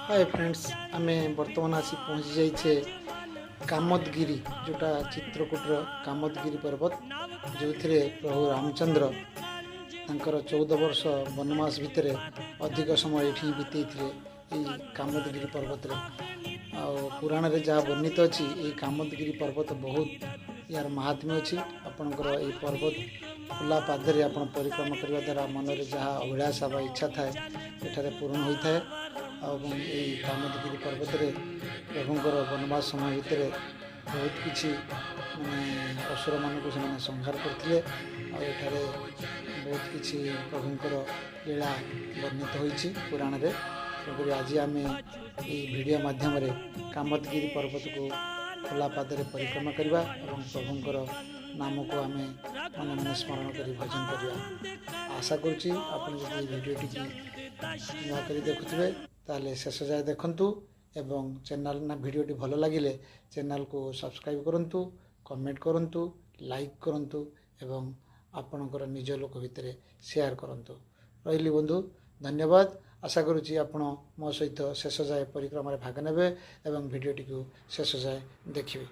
Hi friends, आमे वर्तमान आसी पहुँची जाइछे कामदगिरी जोटा चित्रकूटर कामदगिरी पर्वत जो थे प्रभु रामचंद्र तांकर 14 वर्ष वनवास भितर अधिक समय ये बीते कामदगिरी पर्वत पुराण रे जहाँ वर्णित अच्छी ये कामदगिरी पर्वत बहुत यार महात्म्य अच्छी आपणकर ये पर्वत खुला पादरे आप परिक्रमा करने द्वारा मन में जहाँ अभिलाषा व इच्छा थाए एठारे पूर्ण होता है। कामदगिरी पर्वत रे प्रभुंकर वनवास समय भितर बहुत किसी माने असुर मान को संहार करते आठारे बहुत किसी प्रभुंकर लीला वर्णित होती पुराण रे। तेणुक आज आम वीडियो माध्यम कामदगिरी पर्वत को खोला पादरे परिक्रमा करवा और प्रभुंकर नाम को आम मन मन स्मरण कर भजन करवा। आशा करुँची आपड़ी भिडियोटी नुआ कर देखुए ताले शेष जाए देखंतु एवं चैनल ना भिडियोटी भल लगिले चैनल को सब्सक्राइब करंतु, कमेंट करंतु, लाइक करंतु एवं आपणकर निज लोक भितर शेयर करंतु। रहिली बंधु, धन्यवाद। आशा करुँची आपण मो सहित शेष जाए परिक्रमा भाग नेबे एवं भिडियोटी को शेष जाए देखिए।